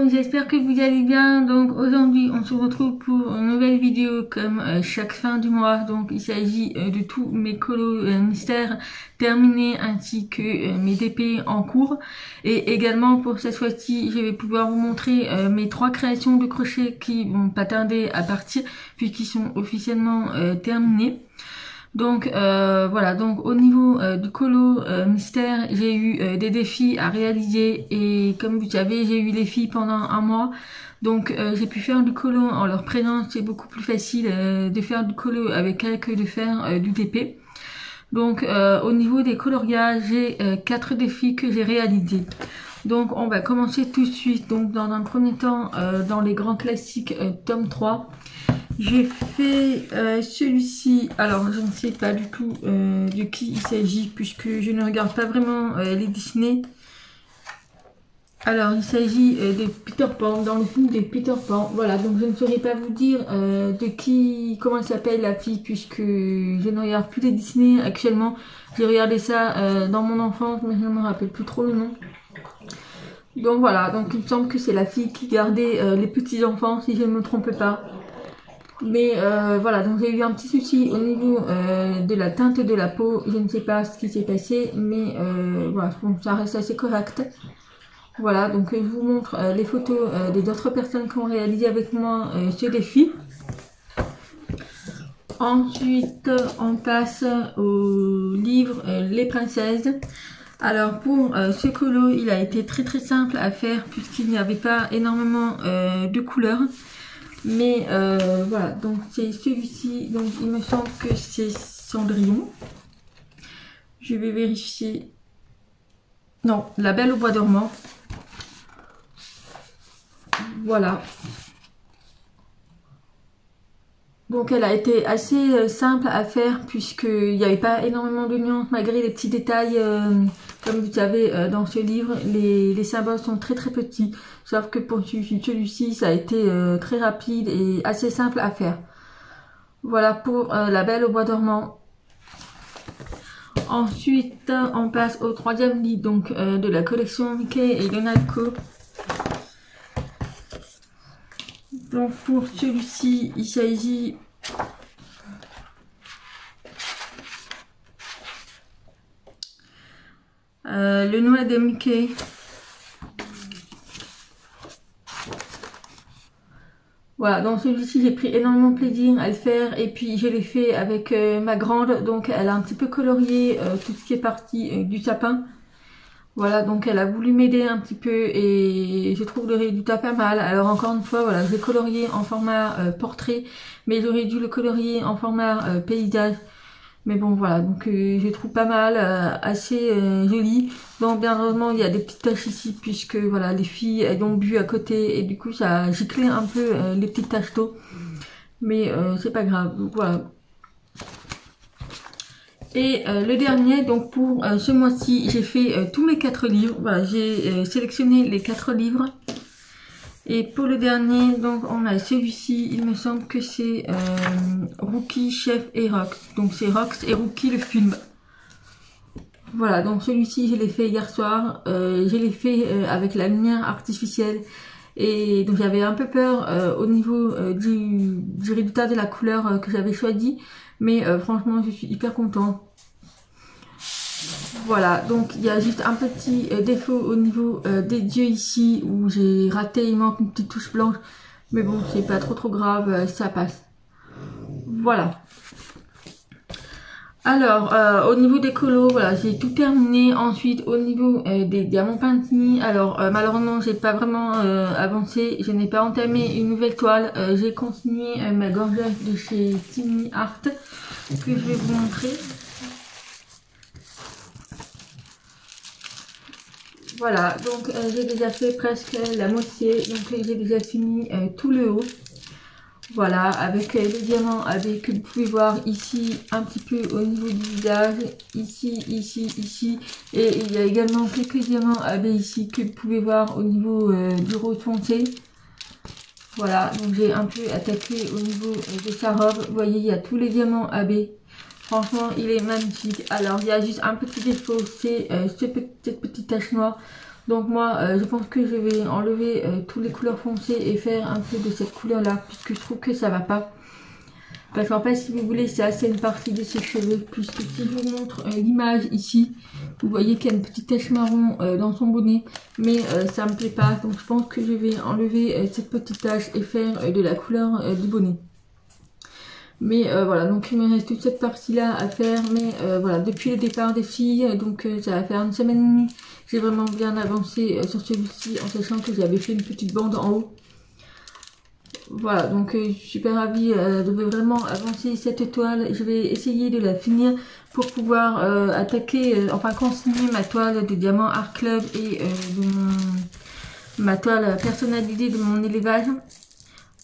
amis, j'espère que vous allez bien. Donc aujourd'hui on se retrouve pour une nouvelle vidéo comme chaque fin du mois. Donc il s'agit de tous mes colos mystères terminés ainsi que mes DP en cours. Et également pour cette fois-ci je vais pouvoir vous montrer mes 3 créations de crochet qui vont pas tarder à partir puisqu'ils sont officiellement terminés. Donc voilà, donc au niveau du colo mystère, j'ai eu des défis à réaliser et comme vous savez, j'ai eu les filles pendant un mois. Donc j'ai pu faire du colo en leur présence, c'est beaucoup plus facile de faire du colo avec elles que de faire du TP. Donc au niveau des coloriages, j'ai 4 défis que j'ai réalisés. Donc on va commencer tout de suite. Donc dans un premier temps, dans les grands classiques tome 3. J'ai fait celui-ci, alors je ne sais pas du tout de qui il s'agit puisque je ne regarde pas vraiment les Disney. Alors il s'agit de Peter Pan, dans le film de Peter Pan. Voilà, donc je ne saurais pas vous dire de qui, comment s'appelle la fille puisque je ne regarde plus les Disney actuellement. J'ai regardé ça dans mon enfance mais je ne me rappelle plus trop le nom. Donc voilà, donc il me semble que c'est la fille qui gardait les petits enfants si je ne me trompe pas. Mais voilà, donc j'ai eu un petit souci au niveau de la teinte de la peau. Je ne sais pas ce qui s'est passé, mais voilà, bon, ça reste assez correct. Voilà, donc je vous montre les photos des autres personnes qui ont réalisé avec moi ce défi. Ensuite, on passe au livre Les Princesses. Alors pour ce colo, il a été très simple à faire puisqu'il n'y avait pas énormément de couleurs. Mais voilà, donc c'est celui-ci, donc il me semble que c'est Cendrillon. Je vais vérifier. Non, La Belle au Bois dormant. Voilà. Donc elle a été assez simple à faire puisqu'il n'y avait pas énormément de nuances malgré les petits détails. Comme vous savez dans ce livre, les symboles sont très petits. Sauf que pour celui-ci, ça a été très rapide et assez simple à faire. Voilà pour La Belle au Bois dormant. Ensuite, on passe au 3e livre donc, de la collection Mickey et Donald Co. Donc pour celui-ci, il s'agit le Noël de Mickey. Voilà, dans celui-ci j'ai pris énormément de plaisir à le faire et puis je l'ai fait avec ma grande, donc elle a un petit peu colorié tout ce qui est parti du sapin. Voilà, donc elle a voulu m'aider un petit peu et je trouve le résultat pas mal. Alors encore une fois, voilà, j'ai colorié en format portrait, mais j'aurais dû le colorier en format paysage. Mais bon voilà, donc je trouve pas mal, assez joli. Donc bien heureusement il y a des petites taches ici puisque voilà les filles elles ont bu à côté et du coup ça a giclé un peu les petites taches d'eau. Mais c'est pas grave, donc voilà. Et le dernier, donc pour ce mois-ci, j'ai fait tous mes 4 livres. Voilà, j'ai sélectionné les 4 livres. Et pour le dernier, donc on a celui-ci, il me semble que c'est Rookie, Chef et Rox. Donc c'est Rox et Rookie le film. Voilà, donc celui-ci je l'ai fait hier soir. Je l'ai fait avec la lumière artificielle. Et donc j'avais un peu peur au niveau du résultat de la couleur que j'avais choisi. Mais franchement je suis hyper contente. Voilà, donc il y a juste un petit défaut au niveau des yeux ici où j'ai raté, il manque une petite touche blanche. Mais bon, c'est pas trop grave, ça passe. Voilà. Alors, au niveau des colos, voilà, j'ai tout terminé. Ensuite, au niveau des diamants Pantini, alors malheureusement, j'ai pas vraiment avancé. Je n'ai pas entamé une nouvelle toile. J'ai continué ma gorgette de chez Tiny Art que je vais vous montrer. Voilà, donc j'ai déjà fait presque la moitié, donc j'ai déjà fini tout le haut. Voilà, avec les diamants AB que vous pouvez voir ici, un petit peu au niveau du visage, ici. Et il y a également quelques diamants AB ici que vous pouvez voir au niveau du rose foncé. Voilà, donc j'ai un peu attaqué au niveau de sa robe. Vous voyez, il y a tous les diamants AB. Franchement, il est magnifique. Alors, il y a juste un petit défaut, c'est cette petite tache noire. Donc moi, je pense que je vais enlever toutes les couleurs foncées et faire un peu de cette couleur-là, puisque je trouve que ça va pas. Parce qu'en fait, si vous voulez, c'est assez une partie de ses cheveux, puisque si je vous montre l'image ici, vous voyez qu'il y a une petite tache marron dans son bonnet, mais ça me plaît pas, donc je pense que je vais enlever cette petite tache et faire de la couleur du bonnet. Mais voilà, donc il me reste toute cette partie-là à faire, mais voilà, depuis le départ des filles, donc ça va faire une semaine et demie, j'ai vraiment bien avancé sur celui-ci, en sachant que j'avais fait une petite bande en haut. Voilà, donc je suis super ravie de vraiment avancer cette toile. Je vais essayer de la finir pour pouvoir attaquer, enfin continuer ma toile de diamant art club et ma toile personnalisée de mon élevage.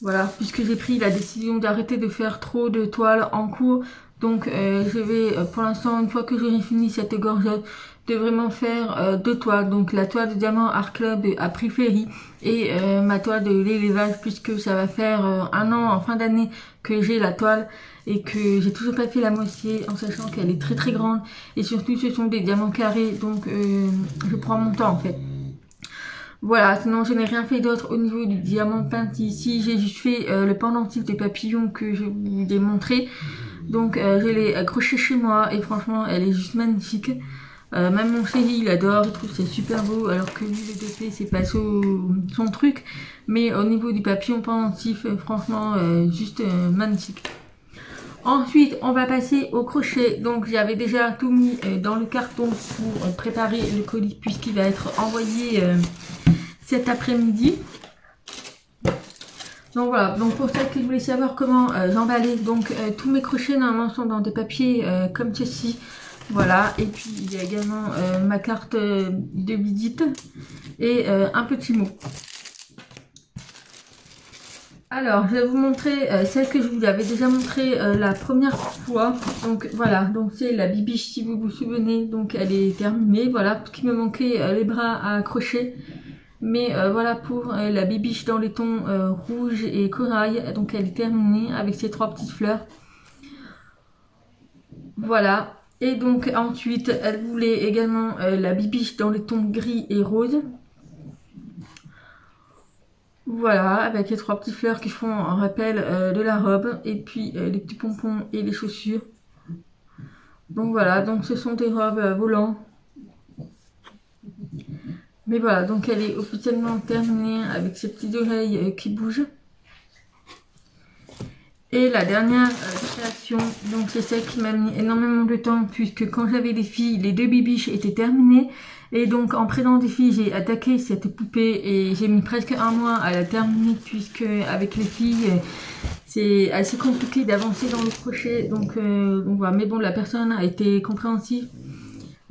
Voilà, puisque j'ai pris la décision d'arrêter de faire trop de toiles en cours. Donc je vais pour l'instant, une fois que j'aurai fini cette gorgette, de vraiment faire deux toiles. Donc la toile de diamant art club à prix Ferry et ma toile de l'élevage, puisque ça va faire un an en fin d'année que j'ai la toile et que j'ai toujours pas fait la moitié, en sachant qu'elle est très très grande et surtout ce sont des diamants carrés, donc je prends mon temps en fait. Voilà, sinon je n'ai rien fait d'autre au niveau du diamant peint ici. J'ai juste fait le pendentif des papillons que je vous ai montré. Donc je l'ai accroché chez moi et franchement elle est juste magnifique. Même mon chéri il adore, il trouve c'est super beau, alors que lui le DP c'est pas son truc. Mais au niveau du papillon pendentif, franchement juste magnifique. Ensuite, on va passer au crochet. Donc, j'avais déjà tout mis dans le carton pour préparer le colis puisqu'il va être envoyé cet après-midi. Donc voilà, donc pour ça que je voulais savoir comment j'emballais. Donc, tous mes crochets normalement sont dans des papiers comme ceci. Voilà, et puis il y a également ma carte de visite et un petit mot. Alors, je vais vous montrer celle que je vous avais déjà montrée la première fois. Donc voilà, donc c'est la bibiche si vous vous souvenez. Donc elle est terminée, voilà, parce qu'il me manquait les bras à accrocher. Mais voilà pour la bibiche dans les tons rouge et corail. Donc elle est terminée avec ces trois petites fleurs. Voilà, et donc ensuite elle voulait également la bibiche dans les tons gris et rose. Voilà, avec les trois petites fleurs qui font un rappel de la robe, et puis les petits pompons et les chaussures. Donc voilà, donc ce sont des robes volantes. Mais voilà, donc elle est officiellement terminée avec ses petites oreilles qui bougent. Et la dernière création, donc c'est celle qui m'a mis énormément de temps, puisque quand j'avais des filles, les deux bibiches étaient terminées. Et donc en prenant des filles, j'ai attaqué cette poupée et j'ai mis presque un mois à la terminer, puisque avec les filles, c'est assez compliqué d'avancer dans le crochet. Donc voilà, mais bon, la personne a été compréhensive.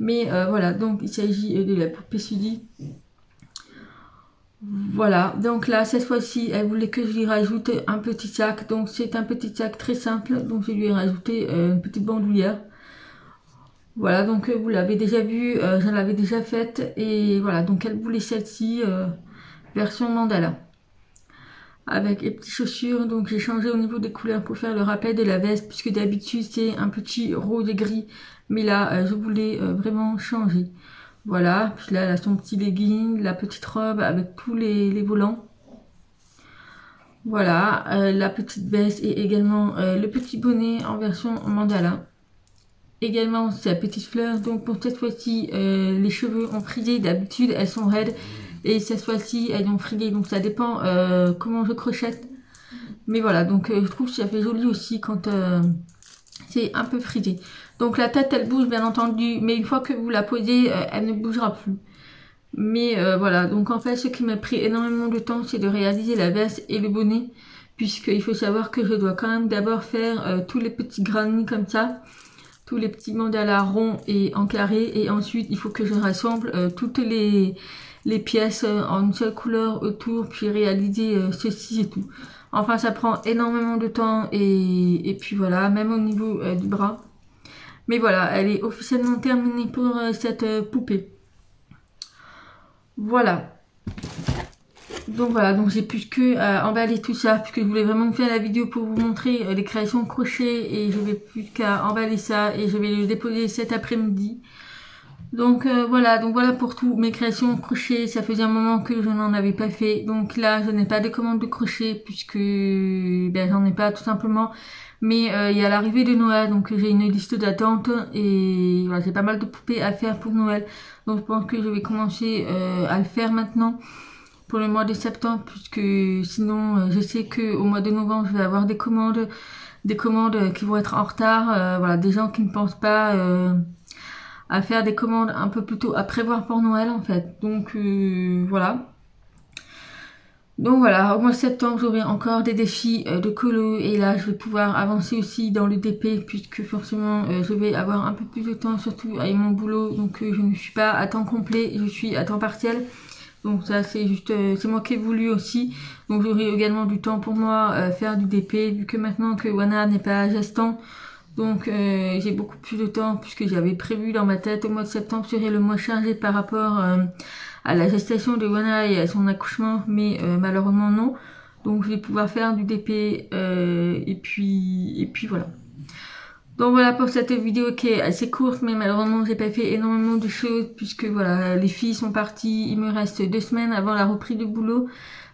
Mais voilà, donc il s'agit de la poupée Sully. Voilà, donc là, cette fois-ci, elle voulait que je lui rajoute un petit sac. Donc c'est un petit sac très simple, donc je lui ai rajouté une petite bandoulière. Voilà, donc vous l'avez déjà vu, j'en l'avais déjà faite. Et voilà, donc elle voulait celle-ci, version mandala. Avec les petites chaussures, donc j'ai changé au niveau des couleurs pour faire le rappel de la veste, puisque d'habitude c'est un petit rose et gris. Mais là, je voulais vraiment changer. Voilà, puis là, elle a son petit legging, la petite robe avec tous les volants. Voilà, la petite veste et également le petit bonnet en version mandala. Également, sa petite fleur. Donc pour cette fois-ci, les cheveux ont frisé. D'habitude, elles sont raides. Et cette fois-ci, elles ont frisé. Donc ça dépend comment je crochette. Mais voilà, donc je trouve que ça fait joli aussi quand c'est un peu frisé. Donc la tête elle bouge bien entendu, mais une fois que vous la posez, elle ne bougera plus. Mais voilà, donc en fait ce qui m'a pris énormément de temps, c'est de réaliser la veste et le bonnet. Puisqu'il faut savoir que je dois quand même d'abord faire tous les petits granits comme ça. Tous les petits mandalas ronds et en carré. Et ensuite il faut que je rassemble toutes les pièces en une seule couleur autour. Puis réaliser ceci et tout. Enfin ça prend énormément de temps. Et puis voilà, même au niveau du bras. Mais voilà, elle est officiellement terminée pour cette poupée. Voilà. Donc voilà, donc j'ai plus que emballer tout ça, puisque je voulais vraiment faire la vidéo pour vous montrer les créations crochet, et je vais plus qu'à emballer ça, et je vais le déposer cet après-midi. Donc voilà, pour tout mes créations crochet. Ça faisait un moment que je n'en avais pas fait, donc là je n'ai pas de commande de crochet puisque ben, j'en ai pas tout simplement. Mais il y a l'arrivée de Noël, donc j'ai une liste d'attente et voilà, j'ai pas mal de poupées à faire pour Noël. Donc je pense que je vais commencer à le faire maintenant pour le mois de septembre, puisque sinon je sais que au mois de novembre je vais avoir des commandes qui vont être en retard. Voilà, des gens qui ne pensent pas à faire des commandes un peu plus tôt, à prévoir pour Noël en fait. Donc voilà. Donc voilà, au mois de septembre, j'aurai encore des défis de colo et là, je vais pouvoir avancer aussi dans le DP puisque forcément, je vais avoir un peu plus de temps, surtout avec mon boulot. Donc je ne suis pas à temps complet, je suis à temps partiel. Donc ça, c'est juste, c'est moi qui ai voulu aussi. Donc j'aurai également du temps pour moi faire du DP vu que maintenant que Wana n'est pas gestant. Donc j'ai beaucoup plus de temps puisque j'avais prévu dans ma tête au mois de septembre serait le mois chargé par rapport à la gestation de Wana et à son accouchement, mais malheureusement non. Donc je vais pouvoir faire du DP et puis voilà. Donc voilà pour cette vidéo qui est assez courte, mais malheureusement j'ai pas fait énormément de choses puisque voilà, les filles sont parties, il me reste 2 semaines avant la reprise de boulot.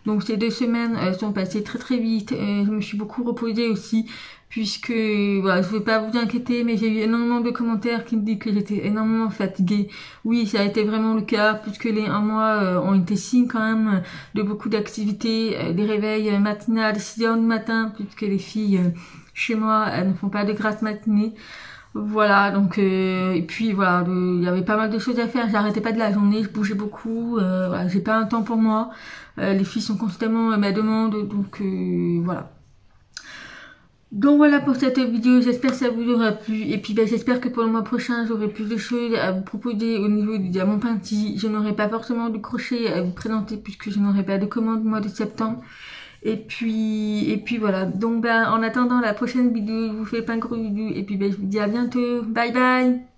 Donc ces 2 semaines sont passées très très vite, je me suis beaucoup reposée aussi puisque voilà, je ne vais pas vous inquiéter, mais j'ai eu énormément de commentaires qui me disent que j'étais énormément fatiguée. Oui, ça a été vraiment le cas puisque les 1 mois ont été signes quand même de beaucoup d'activités, des réveils matinales 6h du matin puisque les filles chez moi elles ne font pas de grasse matinée. Voilà, donc et puis voilà, il y avait pas mal de choses à faire, j'arrêtais pas de la journée, je bougeais beaucoup, voilà, j'ai pas un temps pour moi, les filles sont constamment à ma demande, donc voilà. Donc voilà pour cette vidéo, j'espère que ça vous aura plu, et puis ben, j'espère que pour le mois prochain j'aurai plus de choses à vous proposer au niveau du diamant peinti. Je n'aurai pas forcément de crochet à vous présenter puisque je n'aurai pas de commande au mois de septembre. Et puis voilà, donc ben, en attendant la prochaine vidéo, je vous fais plein de gros bisous et puis ben, je vous dis à bientôt, bye bye.